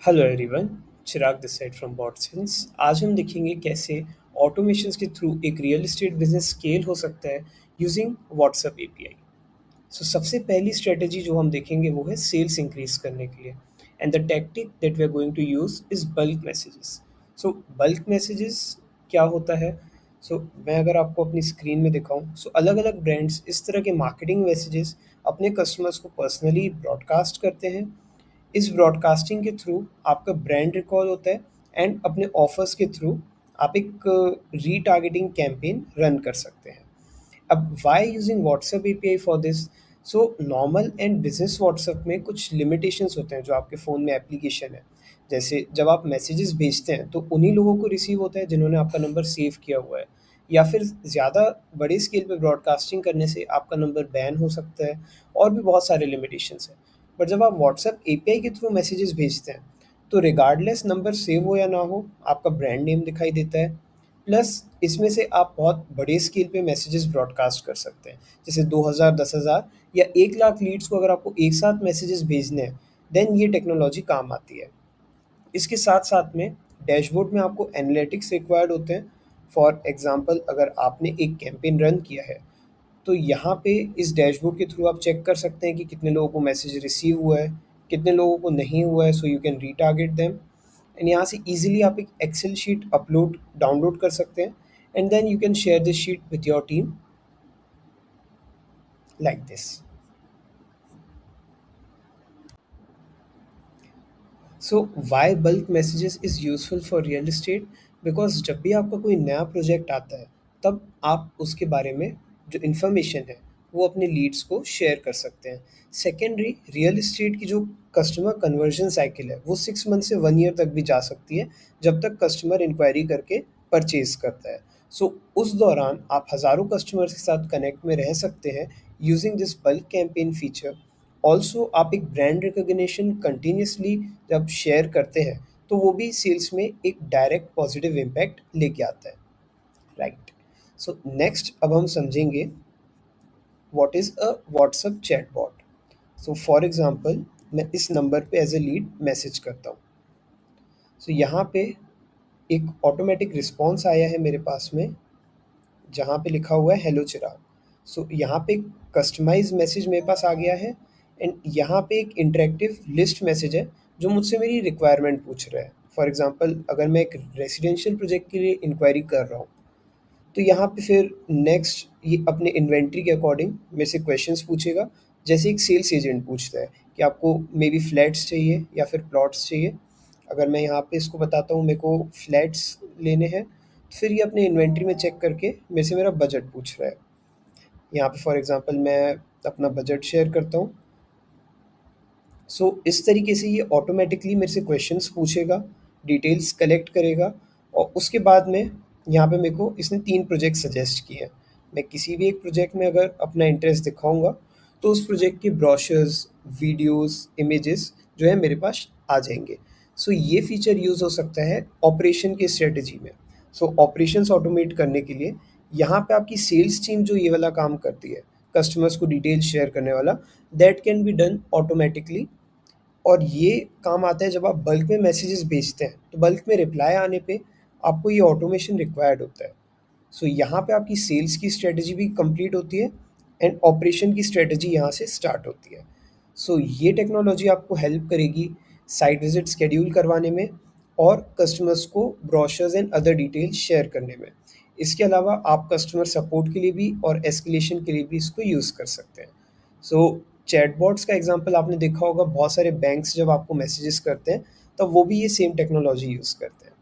Hello everyone, Chirag this side from Botsense. आज हम देखेंगे कैसे ऑटोमेशंस के थ्रू एक रियल एस्टेट बिजनेस स्केल हो सकता है यूजिंग व्हाट्सएप एपीआई। सो सबसे पहली स्ट्रेटेजी जो हम देखेंगे वो है सेल्स इंक्रीज करने के लिए। And the tactic that we are going to use is bulk messages. So bulk messages क्या होता है? मैं अगर आपको अपनी स्क्रीन में दिखाऊं, अलग अलग ब्रांड्स इस तरह के मार्केटिंग मैसेजेस अपने कस्टमर्स को पर्सनली ब्रॉडकास्ट करते हैं। इस ब्रॉडकास्टिंग के थ्रू आपका ब्रांड रिकॉल होता है एंड अपने ऑफर्स के थ्रू आप एक रीटारगेटिंग कैंपेन रन कर सकते हैं। अब why using WhatsApp API for this? Normal and business WhatsApp में कुछ लिमिटेशंस होते हैं जो आपके फ़ोन में एप्लीकेशन है। जैसे जब आप मैसेजेस भेजते हैं तो उन्हीं लोगों को रिसीव होता है जिन्होंने आपका नंबर सेव किया हुआ है, या फिर ज़्यादा बड़े स्केल पे ब्रॉडकास्टिंग करने से आपका नंबर बैन हो सकता है। और भी बहुत सारे लिमिटेशंस हैं। बट जब आप व्हाट्सएप एपीआई के थ्रू मैसेजेस भेजते हैं तो रिगार्डलेस नंबर सेव हो या ना हो, आपका ब्रांड नेम दिखाई देता है। प्लस इसमें से आप बहुत बड़े स्केल पे मैसेजेस ब्रॉडकास्ट कर सकते हैं। जैसे 2000, 10,000 या 1 लाख लीड्स को अगर आपको एक साथ मैसेजेस भेजने हैं, देन ये टेक्नोलॉजी काम आती है। इसके साथ साथ में डैशबोर्ड में आपको एनालिटिक्स रिक्वायर्ड होते हैं। फॉर एग्जांपल, अगर आपने एक कैंपेन रन किया है तो यहाँ पे इस डैशबोर्ड के थ्रू आप चेक कर सकते हैं कि कितने लोगों को मैसेज रिसीव हुआ है, कितने लोगों को नहीं हुआ है, so you can retarget them. And यहाँ से इजीली आप एक एक्सेल शीट अपलोड डाउनलोड कर सकते हैं and then you can share this sheet with your team like this. So why bulk messages is useful for real estate? Because जब भी आपका कोई नया प्रोजेक्ट आता है तब आप उसके बारे में जो इन्फॉर्मेशन है वो अपने लीड्स को शेयर कर सकते हैं। सेकेंडरी, रियल एस्टेट की जो कस्टमर कन्वर्जन साइकिल है वो 6 मंथ से 1 ईयर तक भी जा सकती है, जब तक कस्टमर इंक्वायरी करके परचेज करता है। उस दौरान आप हज़ारों कस्टमर्स के साथ कनेक्ट में रह सकते हैं using this bulk campaign feature. Also आप एक ब्रांड रिकॉग्निशन कंटिन्यूसली जब शेयर करते हैं तो वो भी सेल्स में एक डायरेक्ट पॉजिटिव इम्पैक्ट लेके आता है, राइट? नेक्स्ट अब हम समझेंगे what is a WhatsApp chatbot. For example, मैं इस नंबर पे एज ए लीड मैसेज करता हूँ। यहाँ पे एक ऑटोमेटिक रिस्पॉन्स आया है मेरे पास में, जहाँ पे लिखा हुआ है हेलो चिराग। यहाँ पे कस्टमाइज मैसेज मेरे पास आ गया है एंड यहाँ पे एक इंटरेक्टिव लिस्ट मैसेज है जो मुझसे मेरी रिक्वायरमेंट पूछ रहा है। फॉर एग्जांपल, अगर मैं एक रेसिडेंशियल प्रोजेक्ट के लिए इंक्वायरी कर रहा हूँ तो यहाँ पे फिर नेक्स्ट ये अपने इन्वेंट्री के अकॉर्डिंग मेरे से क्वेश्चंस पूछेगा, जैसे एक सेल्स एजेंट पूछता है कि आपको मे बी फ्लैट्स चाहिए या फिर प्लॉट्स चाहिए। अगर मैं यहाँ पे इसको बताता हूँ मेरे को फ्लैट्स लेने हैं, तो फिर ये अपने इन्वेंट्री में चेक करके मेरे से मेरा बजट पूछ रहा है। यहाँ पे फॉर एग्जांपल मैं अपना बजट शेयर करता हूँ। इस तरीके से ये ऑटोमेटिकली मेरे से क्वेश्चंस पूछेगा, डिटेल्स कलेक्ट करेगा और उसके बाद में यहाँ पे मेरे को इसने 3 प्रोजेक्ट सजेस्ट किए हैं। मैं किसी भी एक प्रोजेक्ट में अगर अपना इंटरेस्ट दिखाऊँगा तो उस प्रोजेक्ट के ब्रोशर्स, वीडियोज़, इमेजेस जो है मेरे पास आ जाएँगे। ये फ़ीचर यूज़ हो सकता है ऑपरेशन की स्ट्रैटेजी में। ऑपरेशंस ऑटोमेट करने के लिए यहाँ पे आपकी सेल्स टीम जो ये वाला काम करती है, कस्टमर्स को डिटेल्स शेयर करने वाला, that can be done automatically. और ये काम आता है जब आप बल्क में मैसेजेस भेजते हैं, तो बल्क में रिप्लाई आने पे आपको ये ऑटोमेशन रिक्वायर्ड होता है। यहाँ पे आपकी सेल्स की स्ट्रेटजी भी कंप्लीट होती है एंड ऑपरेशन की स्ट्रेटजी यहाँ से स्टार्ट होती है। ये टेक्नोलॉजी आपको हेल्प करेगी साइट विजिट शेड्यूल करवाने में और कस्टमर्स को brochures and other details share करने में। इसके अलावा आप कस्टमर सपोर्ट के लिए भी और एस्केलेशन के लिए भी इसको यूज़ कर सकते हैं। चैटबॉट्स का एग्जांपल आपने देखा होगा, बहुत सारे बैंक्स जब आपको मैसेजेस करते हैं तब वो भी ये सेम टेक्नोलॉजी यूज़ करते हैं।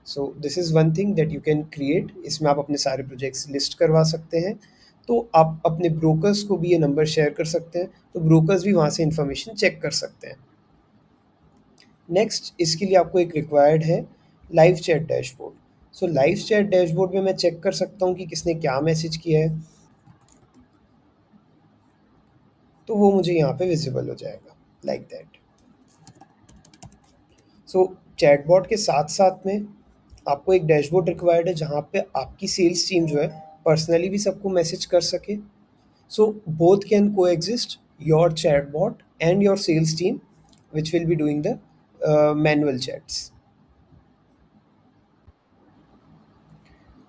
This is one thing that you can create. इसमें आप अपने सारे प्रोजेक्ट्स लिस्ट करवा सकते हैं। तो आप अपने ब्रोकर्स को भी ये नंबर शेयर कर सकते हैं, तो ब्रोकर्स भी वहाँ से इन्फॉर्मेशन चेक कर सकते हैं। नेक्स्ट, इसके लिए आपको एक रिक्वायर्ड है live chat dashboard. Live chat dashboard में मैं चेक कर सकता हूँ कि किसने क्या मैसेज किया है, तो वो मुझे यहाँ पे विजिबल हो जाएगा लाइक दैट। चैटबॉट के साथ साथ में आपको एक डैशबोर्ड रिक्वायर्ड है जहाँ पे आपकी सेल्स टीम जो है पर्सनली भी सबको मैसेज कर सके। Both can coexist, your chatbot and your sales team, which will be doing the manual chats.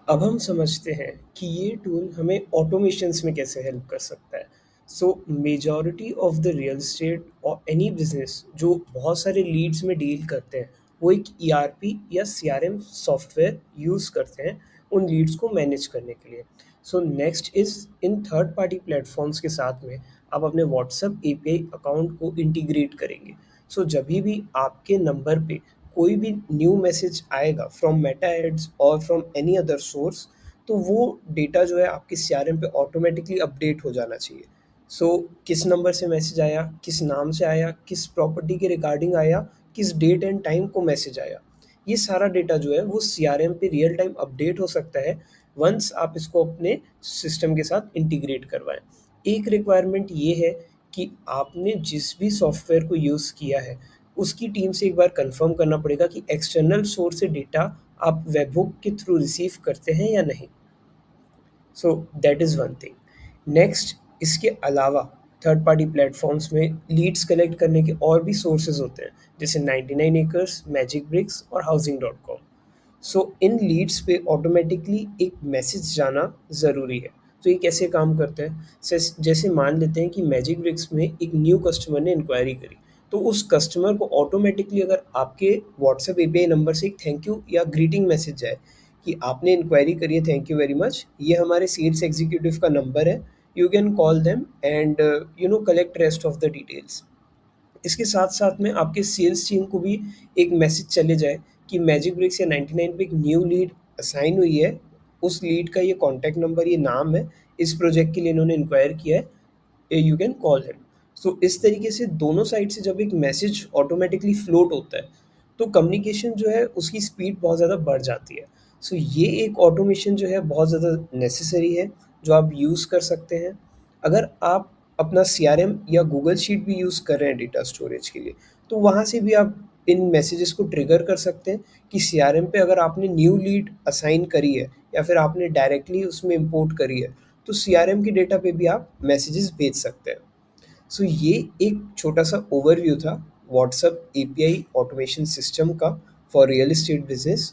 अब हम समझते हैं कि ये टूल हमें ऑटोमेशंस में कैसे हेल्प कर सकता है। सो majority of the real estate और एनी बिजनेस जो बहुत सारे लीड्स में डील करते हैं, वो एक ईआरपी या सीआरएम सॉफ्टवेयर यूज़ करते हैं उन लीड्स को मैनेज करने के लिए। So next is in third party platforms के साथ में आप अपने व्हाट्सएप एपीआई अकाउंट को इंटीग्रेट करेंगे। सो जब भी आपके नंबर पे कोई भी न्यू मैसेज आएगा फ्रॉम मेटा एड्स और फ्रॉम एनी अदर सोर्स, तो वो डेटा जो है आपके सीआरएम पे ऑटोमेटिकली अपडेट हो जाना चाहिए। सो किस नंबर से मैसेज आया, किस नाम से आया, किस प्रॉपर्टी के रिगार्डिंग आया, किस डेट एंड टाइम को मैसेज आया, ये सारा डेटा जो है वो सीआरएम पे रियल टाइम अपडेट हो सकता है वंस आप इसको अपने सिस्टम के साथ इंटीग्रेट करवाएं। एक रिक्वायरमेंट ये है कि आपने जिस भी सॉफ्टवेयर को यूज़ किया है उसकी टीम से एक बार कंफर्म करना पड़ेगा कि एक्सटर्नल सोर्स से डेटा आप वेबहुक के थ्रू रिसीव करते हैं या नहीं। So that is one thing. Next, इसके अलावा थर्ड पार्टी प्लेटफॉर्म्स में लीड्स कलेक्ट करने के और भी सोर्सेज होते हैं, जैसे 99 एकर्स, मैजिक ब्रिक्स और हाउसिंग.com। सो इन लीड्स पे ऑटोमेटिकली एक मैसेज जाना ज़रूरी है। तो ये कैसे काम करता है? जैसे मान लेते हैं कि मैजिक ब्रिक्स में एक न्यू कस्टमर ने इंक्वायरी करी, तो उस कस्टमर को ऑटोमेटिकली अगर आपके व्हाट्सएप एपीआई नंबर से एक थैंक यू या ग्रीटिंग मैसेज जाए कि आपने इंक्वायरी करी है, थैंक यू वेरी मच, ये हमारे सेल्स एग्जीक्यूटिव का नंबर है, you can call them and collect rest of the details. इसके साथ-साथ में आपके सेल्स टीम को भी एक मैसेज चले जाए कि मैजिक ब्रिक्स या 99 पे एक न्यू लीड असाइन हुई है, उस लीड का ये कॉन्टैक्ट नंबर, ये नाम है, इस प्रोजेक्ट के लिए इन्होंने इंक्वायर किया है, यू कैन कॉल हिम। सो इस तरीके से दोनों साइड से जब एक मैसेज ऑटोमेटिकली फ्लोट होता है, तो कम्युनिकेशन जो है उसकी स्पीड बहुत ज़्यादा बढ़ जाती है। सो ये एक ऑटोमेशन जो है बहुत ज़्यादा नेसेसरी है, जो आप यूज़ कर सकते हैं। अगर आप अपना सीआरएम या गूगल शीट भी यूज़ कर रहे हैं डेटा स्टोरेज के लिए, तो वहाँ से भी आप इन मैसेजेस को ट्रिगर कर सकते हैं कि सीआरएम पे अगर आपने न्यू लीड असाइन करी है या फिर आपने डायरेक्टली उसमें इंपोर्ट करी है, तो सीआरएम के डेटा पे भी आप मैसेजेस भेज सकते हैं। सो ये एक छोटा सा ओवरव्यू था व्हाट्सएप एपीआई ऑटोमेशन सिस्टम का फॉर रियल एस्टेट बिजनेस।